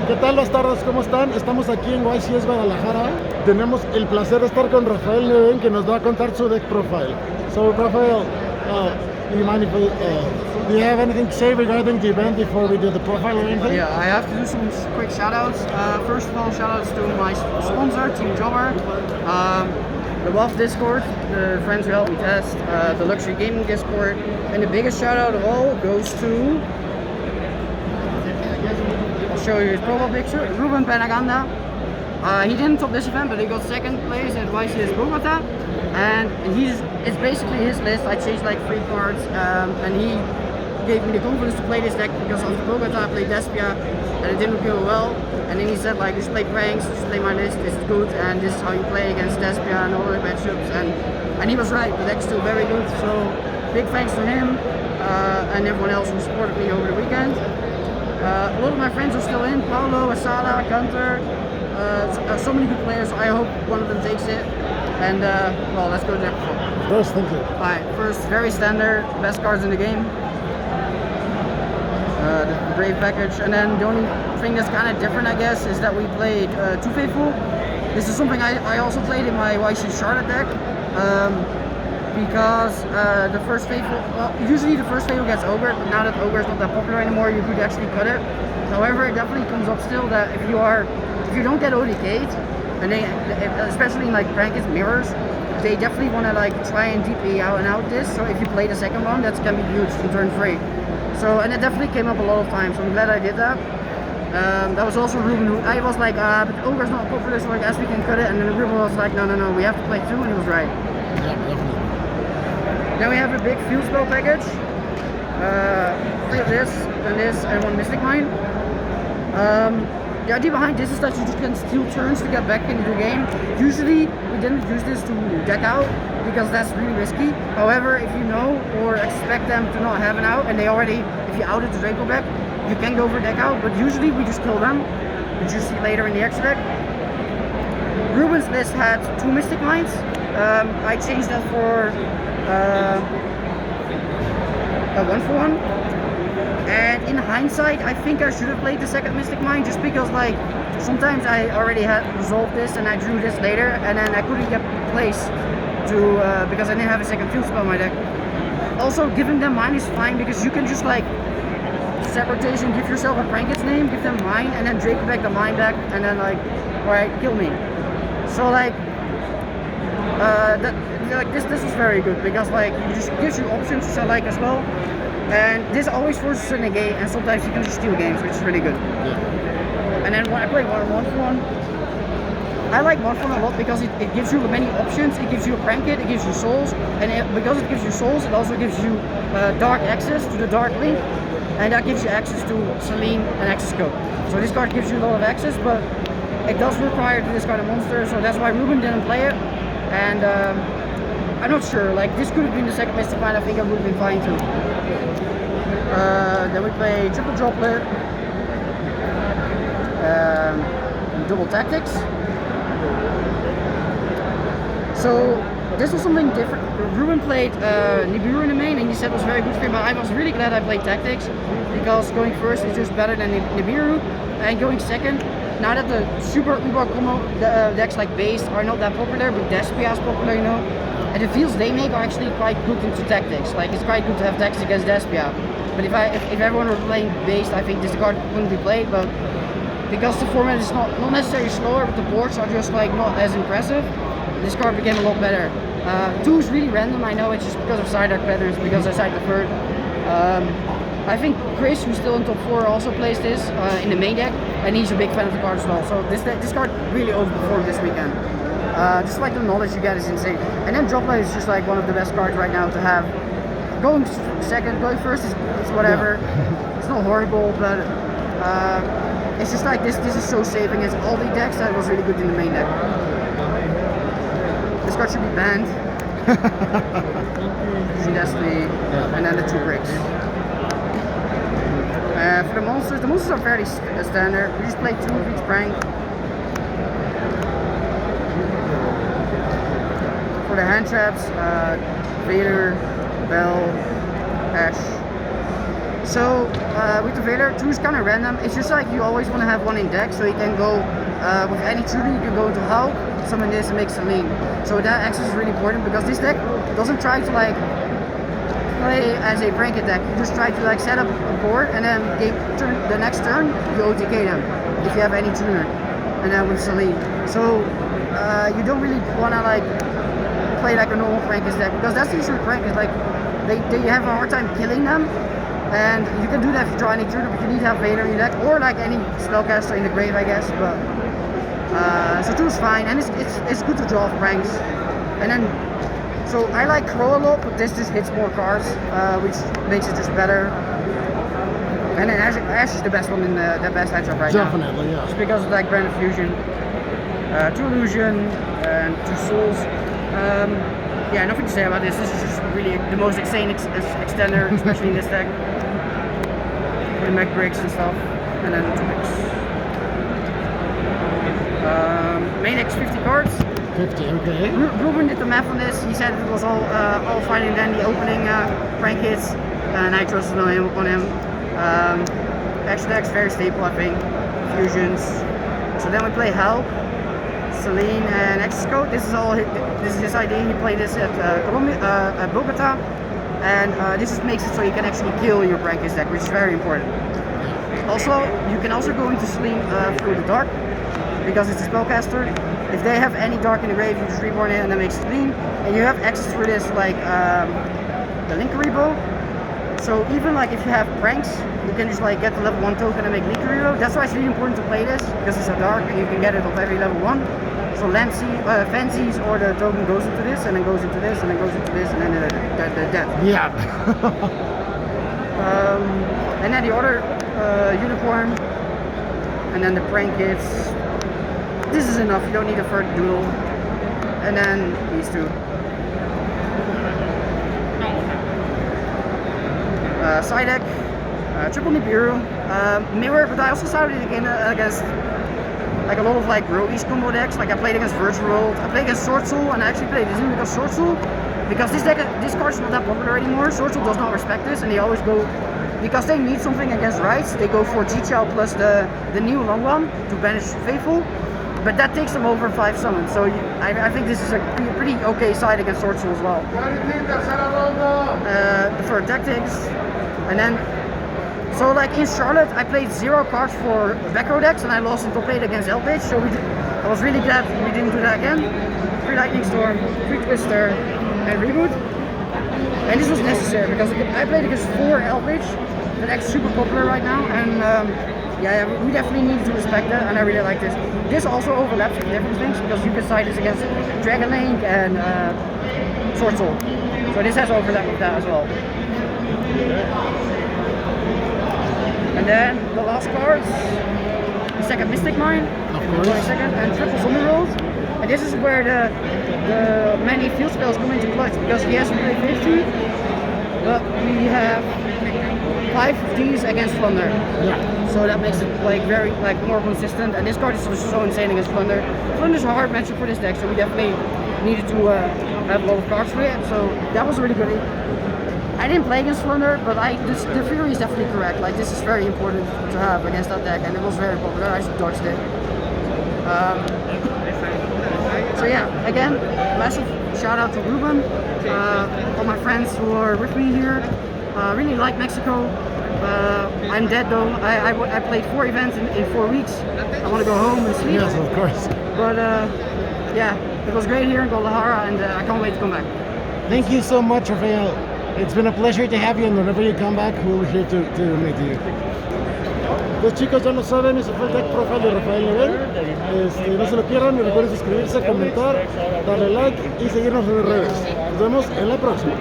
¿Qué tal? Las tardes, ¿cómo están? Estamos aquí en YCS Guadalajara. Tenemos el placer de estar con Raphael Neven, que nos va a contar su deck profile. So, Raphael, do you mind if do you have anything to say regarding the event before we do the profile or anything? Yeah, I have to do some quick shout-outs. First of all, shout-outs to my sponsor, Team Jobber, the WAF Discord, the friends who helped me test, the Luxury Gaming Discord, and the biggest shout-out of all goes to, I'll show you his profile picture, Ruben Penaganda. He didn't top this event, but he got second place at YCS Bogota, and it's basically his list. I changed like 3 cards, and he gave me the confidence to play this deck because after Bogota I played Despia and it didn't go well, and then he said like, just play pranks, just play my list, this is good, and this is how you play against Despia and all the matchups, and he was right, the deck's still very good, so big thanks to him and everyone else who supported me over the weekend. A lot of my friends are still in, Paulo, Asala, Gunter, so many good players. I hope one of them takes it, and well, let's go to deck before. First, thank you. Alright, first, very standard, best cards in the game. The Brave package, and then the only thing that's kind of different, I guess, is that we played Too Faithful. This is something I also played in my YC Charlotte deck, because the first Faithful, well, usually the first Faithful gets Ogre, but now that Ogre is not that popular anymore, you could actually cut it. However, it definitely comes up still that if you don't get ODK'd, and they, especially in like Brackets mirrors, they definitely want to like try and DP out and out this, so if you play the second one, that can be huge in turn 3. So, and it definitely came up a lot of times, so I'm glad I did that. That was also Ruben who, I was like, but Ogre's not popular, so I guess we can cut it, and then Ruben was like, no, we have to play 2, and he was right. Yeah, definitely. Then we have a big field spell package. 3 of this, and 1 Mystic Mine. The idea behind this is that you just can steal turns to get back into the game. Usually, we didn't use this to deck out, because that's really risky. However, if you know or expect them to not have an out, and they already, if you outed the Draco back, you can go for deck out, but usually we just kill them, which you see later in the extra deck. Ruben's list had 2 Mystic Mines. I changed that for a 1-for-1. And in hindsight, I think I should have played the second Mystic Mine, just because like sometimes I already had resolved this and I drew this later, and then I couldn't get place to because I didn't have a second field spell in my deck. Also, giving them mine is fine because you can just like set rotation, give yourself a Pranket's name, give them mine, and then Drake back the mine back, and then like, alright, kill me. So like this was very good because like it just gives you options, which I like as well. And this always forces a negate, and sometimes you can just steal games, which is really good. Yeah. And then when I play 1-for-1, I like 1-for-1 a lot because it gives you many options. It gives you a Pranket, it gives you souls, and because it gives you souls, it also gives you dark access to the Dark Link, and that gives you access to Celine and Access Code. So this card gives you a lot of access, but it does require to discard a monster, so that's why Ruben didn't play it. And I'm not sure, like this could have been the second Mystic Mine, I think I would have been fine too. Then we play Triple Droplet, Double Tactics. So this was something different. Ruben played Nibiru in the main, and he said it was very good for him, but I was really glad I played Tactics, because going first is just better than Nibiru, and going second, now that the super Uber combo decks like Base are not that popular, but Despia is popular, you know, and the fields they make are actually quite good into Tactics. Like it's quite good to have Tactics against Despia. But if everyone were playing Based, I think this card wouldn't be played, but because the format is not necessarily slower, but the boards are just like not as impressive, this card became a lot better. 2 is really random, I know, it's just because of side deck patterns, because I side deferred. I think Chris, who's still in top 4, also plays this in the main deck, and he's a big fan of the card as well. So this card really overperformed this weekend. Just like the knowledge you get is insane. And then Droplet is just like one of the best cards right now to have. Going second, going first is whatever. Yeah. It's not horrible, but it's just like this is so safe against all the decks that it was really good in the main deck. This card should be banned. See, that's and then the 2 bricks. For the monsters are fairly standard. We just play 2 of each prank. For the hand traps, Vader, Bell, Ash, So with the Vader, 2 is kind of random. It's just like you always want to have one in deck, so you can go with any tutor. You can go into help, summon this, and make Celine. So that access is really important because this deck doesn't try to like play as a blanket deck. You just try to like set up a board, and then the next turn you OTK them if you have any tuner, and then with Celine. So you don't really want to like play like a normal Prankist deck because that's the issue with Prankist. Like they have a hard time killing them, and you can do that if you draw any tuner, but you need to have Vader in your deck or like any spellcaster in the grave, I guess. But so 2 is fine, and it's good to draw pranks, and then. So I like Crow a lot, but this just hits more cards, which makes it just better. And then Ash is the best one in the best matchup right Definitely, now. yeah. Just because of like Brand Fusion, 2 Illusion, and 2 Souls. Yeah, nothing to say about this. This is just really the most insane extender, especially in this deck. The mech breaks and stuff, and then 2 mix. Main deck is 50 cards. 50, okay. Ruben did the math on this. He said it was all fine and dandy opening prank hits, and I trusted on him. Extra deck's very stable, I think. Fusions. So then we play Help, Celine, and Access Code. This is his idea. He played this at Bogota, and this just makes it so you can actually kill your prank hits deck, which is very important. Also, you can also go into Celine through the dark because it's a spellcaster. If they have any dark in the grave, you just reborn it and that makes it clean. And you have access through this like the Linkery Bow. So even like if you have pranks, you can just like get the level 1 token and make Linkery Bow. That's why it's really important to play this, because it's a dark and you can get it of every level 1. So Fancies or the token goes into this and then goes into this and then goes into this and then the death. Yeah. And then the other unicorn, and then the prank hits. This is enough, you don't need a third duel. And then these 2. Side deck, triple Nibiru, mirror, but I also started again against like a lot of like roguish combo decks. Like I played against Virtual World, I played against Sword Soul, and I actually played this because Sword Soul, because this card is not that popular anymore. Sword Soul does not respect this, and they always go, because they need something against Rights, they go for Jichao plus the new long one to banish Faithful. But that takes them over 5 summons, so I think this is a pretty okay side against Sword Soul as well. For tactics, and then so like in Charlotte, I played 0 cards for back row decks, and I lost in top 8 against Elpage. So I was really glad we didn't do that again. 3 Lightning Storm, 3 Twister, and Reboot. And this was necessary because I played against 4 Elpage. The deck's super popular right now, and yeah, we definitely need to respect that, and I really like this. This also overlaps with different things because you can side this against Dragon Link and Sword Soul. So this has overlap with that as well. And then the last cards, the second Mystic Mine, and triple Zombie Rolls. And this is where the many field spells come into clutch because yes, we play 50, but we have 5 of these against Plunder. Yeah. So that makes it like very like more consistent, and this card is just so insane against Plunder. Plunder's a hard matchup for this deck, so we definitely needed to have a lot of cards for it. So that was really good. I didn't play against Plunder, but the theory is definitely correct. Like this is very important to have against that deck, and it was very popular. I just dodged it. So yeah, again, massive shout out to Ruben, all my friends who are with me here. Really like Mexico. I'm dead though. I played 4 events in 4 weeks. I want to go home and sleep. Yes, of course. But yeah, it was great here in Guadalajara, and I can't wait to come back. Thank you so much, Raphael. It's been a pleasure to have you, and whenever you come back, we'll be here to meet you. Pues chicos, ya lo saben, ese fue el deck profile de Raphael Neven. No se lo pierdan, recuerden suscribirse, comentar, darle like y seguirnos en las redes. Nos vemos en la próxima.